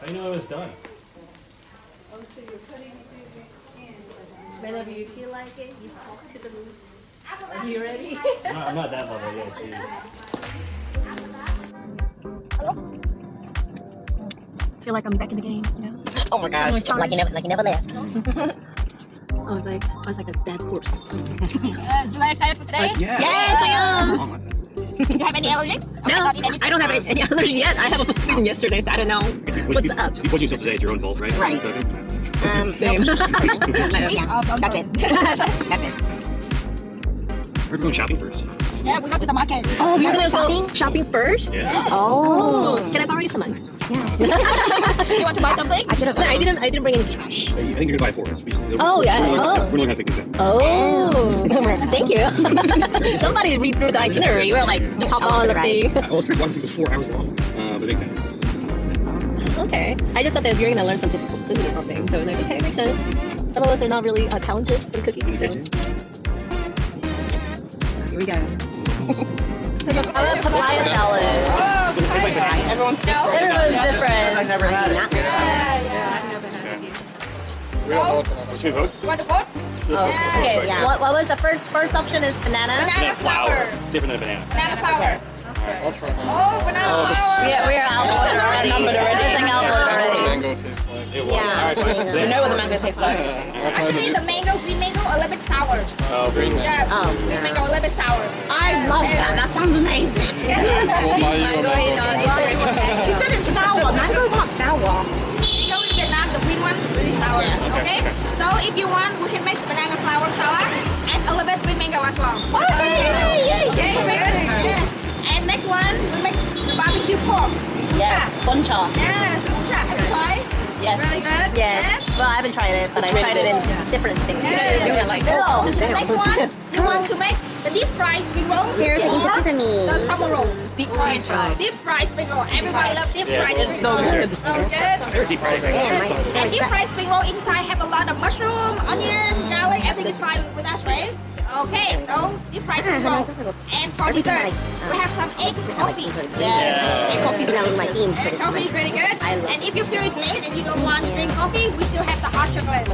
How do you know it was done? Oh, so you're putting it in your hand. Whenever you feel like it, you talk to the moon. Are you ready? I'm not that level yet, geez. Feel like I'm back in the game, you know? Oh my gosh, like you never left. I was like a bad corpse. You guys excited for today? Yeah. Yes, I am. Almost. You have any allergies? No, I don't have any allergy yet. I have a poison yesterday, so I don't know what's up. You put yourself today, it's your own fault, right? Right. Same. Yeah, that's it. That's it. We're going shopping first. Yeah, we go to the market. Oh, we're gonna go shopping first? Yeah. Oh. Can I borrow you some money? You want to buy something? I should have. I didn't bring any cash. I think you're gonna buy for us. Oh, yeah. We're learning how to pick things up. Oh. Thank you. Somebody read through the itinerary. We're like, just hop on, let's see. Well, it's pretty long. It was 4 hours long, but it makes sense. Okay. I just thought that you're gonna learn something from food or something. So I was like, okay, makes sense. Some of us are not really talented in cooking. So. Here we go. I love papaya salad. Oh, papaya. Everyone's different. Everyone's different. I've never had it. Yeah, I've never had it. Should we vote? You want to vote? Okay, yeah. What was the first option is banana? Banana flower. It's different than banana. Banana flower. I'll try mine. Oh, banana flower. Yeah, we're outvoted already. It's like outvoted What already. mango tastes like. Yeah. You know what the mango tastes like. Actually, the mango, green mango, a little bit sour. Oh, Green mango. Yeah, Oh. green mango, a little bit sour. I love that. That sounds amazing. We'll buy you a mango. She said it's sour. Mango's not sour. Mango in Vietnam, the green one, really sour. Okay? So if you want, we can make banana flower sour and a little bit green mango as well. Yay! Okay, yes. And next one, we make the barbecue pork. Yes. Bun Cha. Yes, Bun Cha. Have you tried? Yes. Really good? Yes. Well, I haven't tried it, but I tried it in different things. Yes. Oh, The next one, you want to make the deep fried spring roll Here's a piece of or sesame. the summer roll. Deep fried. Deep fried spring roll. Everybody loves deep Yeah. fried It's spring roll. so good. So good. They're deep fried. And deep fried spring roll inside have a lot of mushroom, onion, garlic, everything is fried with us, right? Okay, so deep fried spring roll. And for dessert, we have some egg coffee. Yeah. Egg coffee is my team. Egg coffee is really good. I love And if you feel it's late and you don't want to drink coffee, we still have the hot chocolate.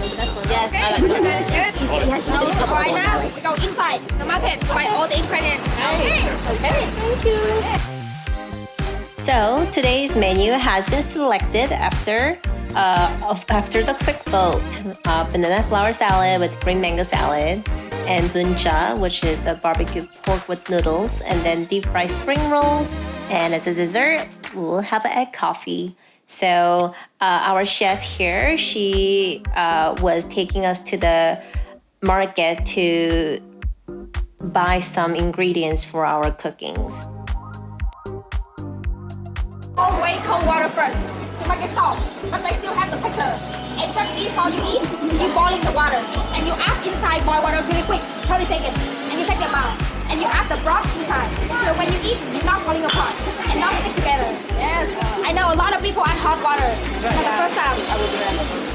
Yes, Okay, I like that. good. So right now, we go inside the market to buy all the ingredients. Okay. Okay. Thank you. So today's menu has been selected after the quick vote. Banana flower salad with green mango salad, and Bun Cha, which is the barbecue pork with noodles, and then deep fried spring rolls. And as a dessert, we'll have an egg coffee. So our chef here, she was taking us to the market to buy some ingredients for our cookings. Always cold water first to make it soft, but they still have the texture. And just before you eat, you boiling the water, and you add inside boil water really quick, 30 seconds, and you take them out, and you add the broth inside. So when you eat, it's not falling apart and not stick together. Yes, I know a lot of people add hot water for the first time.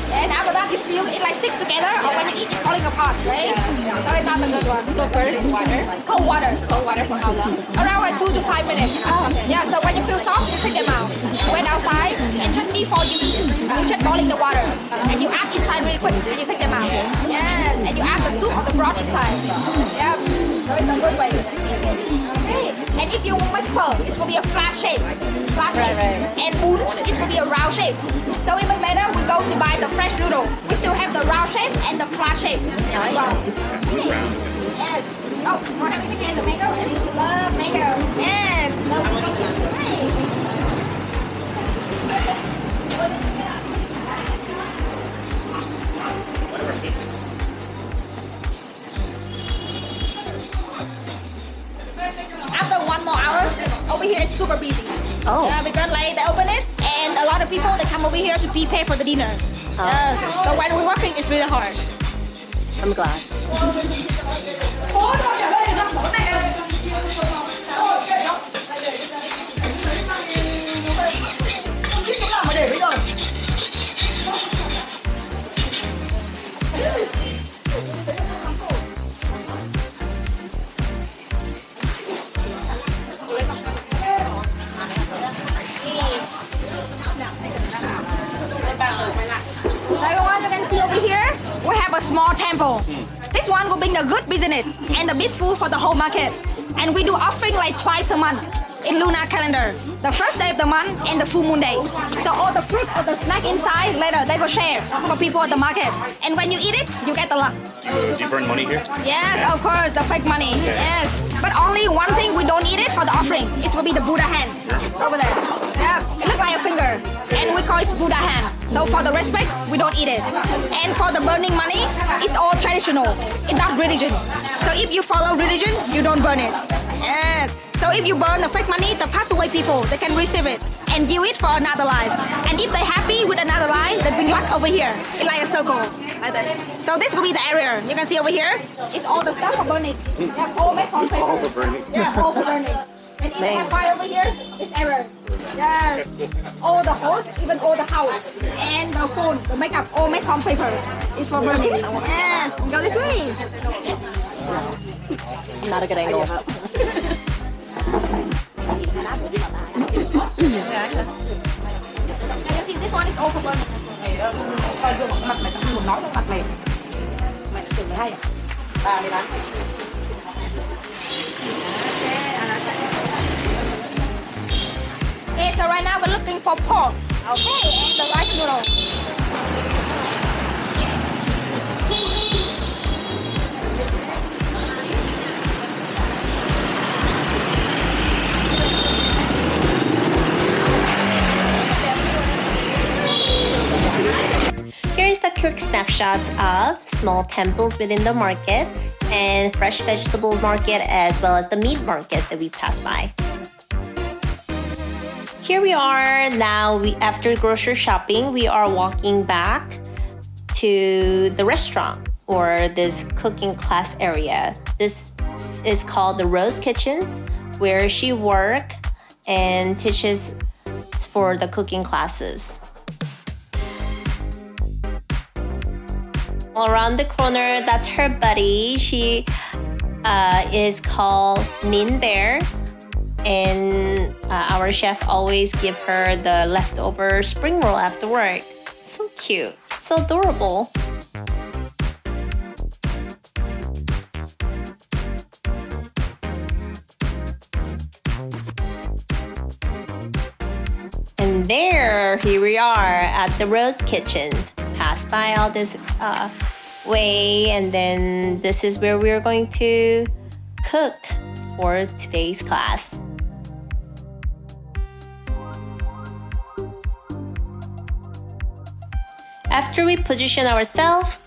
And after that, you feel it like stick together, or when you eat, it's falling apart, right? So it's not a good one. So first, water. Cold water. Cold water for how long? Around like 2 to 5 minutes. Oh, okay. Yeah, so when you feel soft, you take them out. You wait outside, and just before you eat, you just boiling the water. And you add inside really quick, and you take them out. Yes, and you add the soup or the broth inside. Yeah, so it's a good way. Okay, and if you make pho, it's going to be a flat shape. Flat shape. And bun, it's going to be a round shape. So even later, we go to buy the fresh noodle. We still have the round shape and the flat shape as well. Okay. Yes. Oh, we're having again the mango, and we love mango. Yes. So we go to the side. After 1 more hour, over here it's super busy. Oh. Yeah, because like they open it, and a lot of people they come over here to prepare for the dinner. Yes. So when we're working, it's really hard. I'm glad. a small temple. This one will bring the good business and the best food for the whole market. And we do offering like twice a month in lunar calendar. The first day of the month and the full moon day. So all the fruit or the snack inside later they will share for people at the market. And when you eat it, you get the luck. Do you burn money here? Yes, of course, the fake money. Yes. But only one thing we don't eat it for the offering. It will be the Buddha hand over there. Yeah, it looks like a finger. And we call it Buddha hand. So for the respect, we don't eat it. And for the burning money, it's all traditional. It's not religion. So if you follow religion, you don't burn it. Yes. So if you burn the fake money, the passed away people, they can receive it and use it for another life. And if they're happy with another life, they bring luck over here. It's like a circle. Like that. So this will be the area. You can see over here, it's all the stuff for burning. Yeah, all made from paper. All for burning. Yeah, all for burning. And if they have fire over here, it's error. Yes. All the hose, even all the house. And the phone, the makeup, all made from paper. It's for burning. Yes. Go this way. Not a good angle. You see, this one is all for burning. Okay, so right now we're looking for pork. Okay, and the rice noodle. Here is the quick snapshots of small temples within the market and fresh vegetable market as well as the meat markets that we passed by. Here we are now, after grocery shopping, we are walking back to the restaurant or this cooking class area. This is called the Rose Kitchens, where she works and teaches for the cooking classes. Around the corner, that's her buddy. She is called Min Bear, and our chef always give her the leftover spring roll after work. So cute, so adorable. And here we are at the Rose Kitchens. Pass by all this way, and then this is where we're going to cook for today's class. After we position ourselves,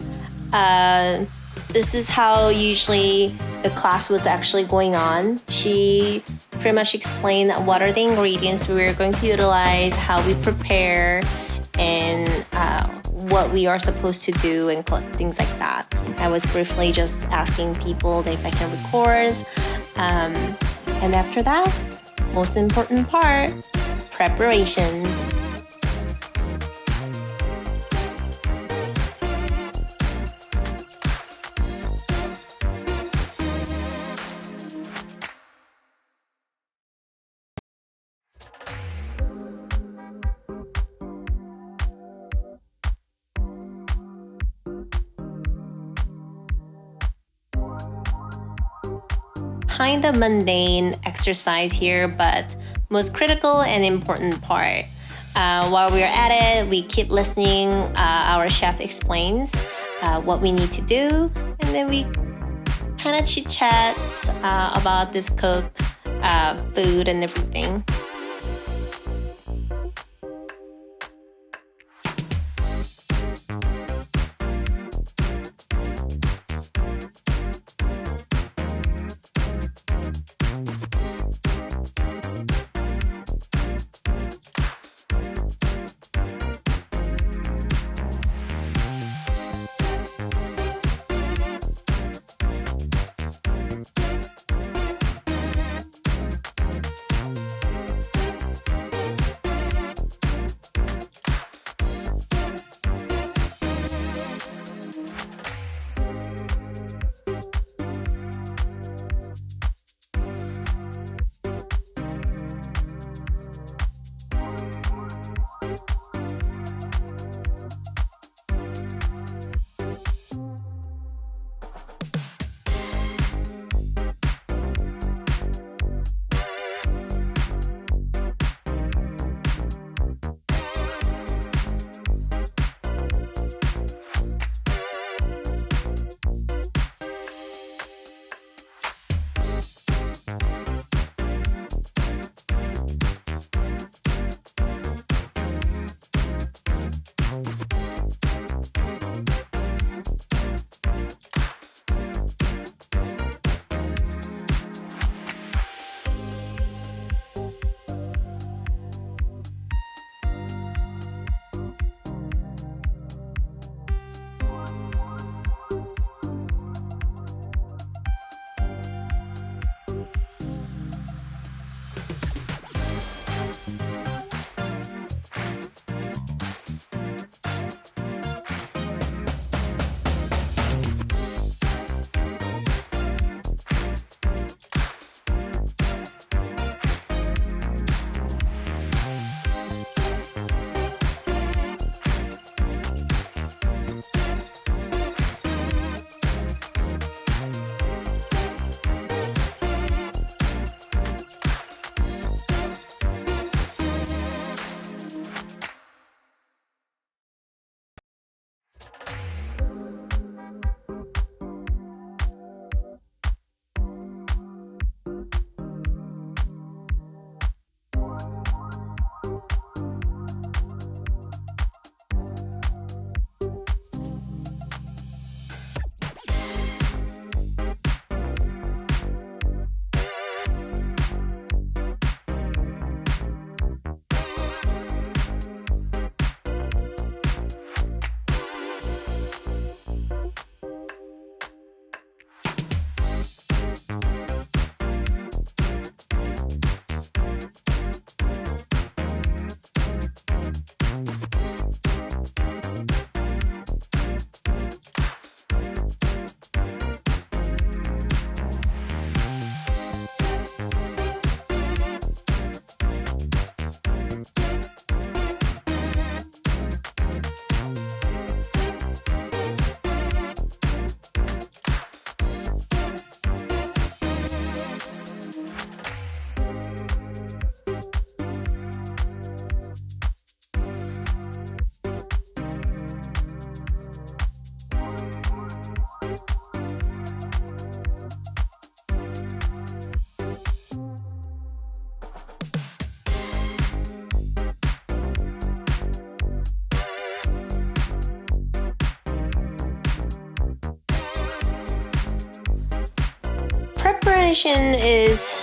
this is how usually the class was actually going on. She pretty much explained what are the ingredients we're going to utilize, how we prepare, and what we are supposed to do and things like that. I was briefly just asking people if I can record. And after that, most important part, preparations. Kind of mundane exercise here, but most critical and important part. While we're at it, we keep listening. Our chef explains what we need to do, and then we kind of chit chat about this cook, food, and everything. preparation is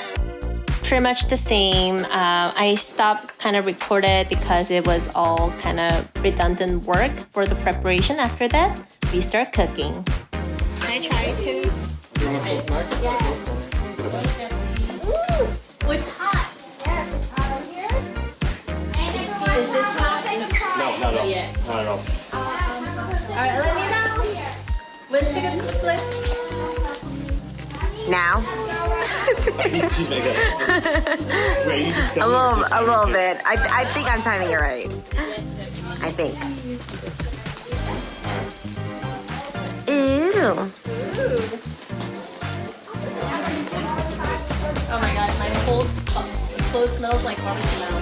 pretty much the same. I stopped kind of recorded because it was all kind of redundant work for the preparation. After that, we start cooking. I try to. You want to cook next? Yeah. Ooh, it's hot. Yes, it's hot over here. And everyone, Is this hot? take a try. No, no, no. No. All right, let me know. When's it gonna flip? Now, She's making it. Wait, you just a little bit. I think I'm timing it right. I think. Ew. Oh my god, my whole clothes smells like barbecue now.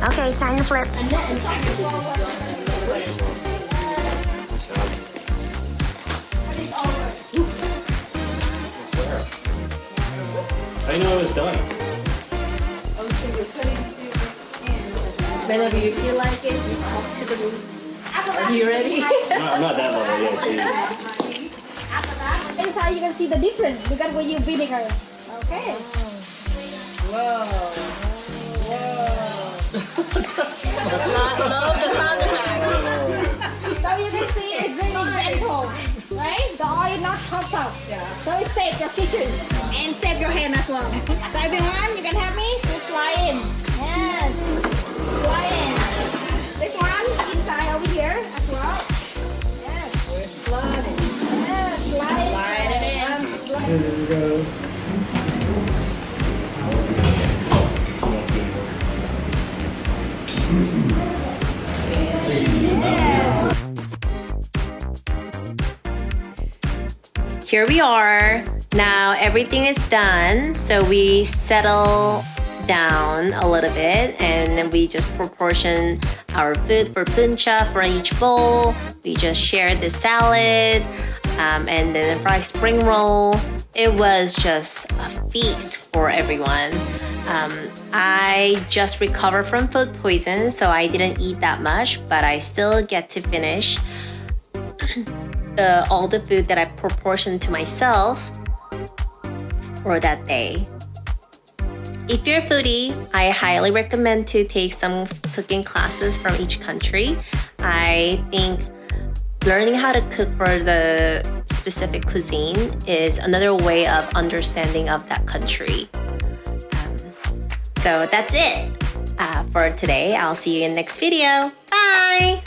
Okay, time to flip. I know it was done. Whenever you feel like it, you talk to the room. Are you ready? No, I'm not that level yet. Geez. Inside you can see the difference because we use vinegar. Okay. Love the sound effect. So you can see it's really gentle, right? The oil not hot up. So it saves your kitchen and save your hand as well. So everyone, you can help me to slide in. Yes, slide in. This one inside over here as well. Yes, we're sliding. Yes, slide it in. Slide. Here we are. Now everything is done. So we settle down a little bit and then we just proportion our food for Bun Cha for each bowl. We just shared the salad and then the fried spring roll. It was just a feast for everyone. I just recovered from food poison, so I didn't eat that much, but I still get to finish all the food that I proportioned to myself for that day. If you're a foodie, I highly recommend to take some cooking classes from each country. I think learning how to cook for the specific cuisine is another way of understanding of that country. So that's it for today. I'll see you in the next video. Bye!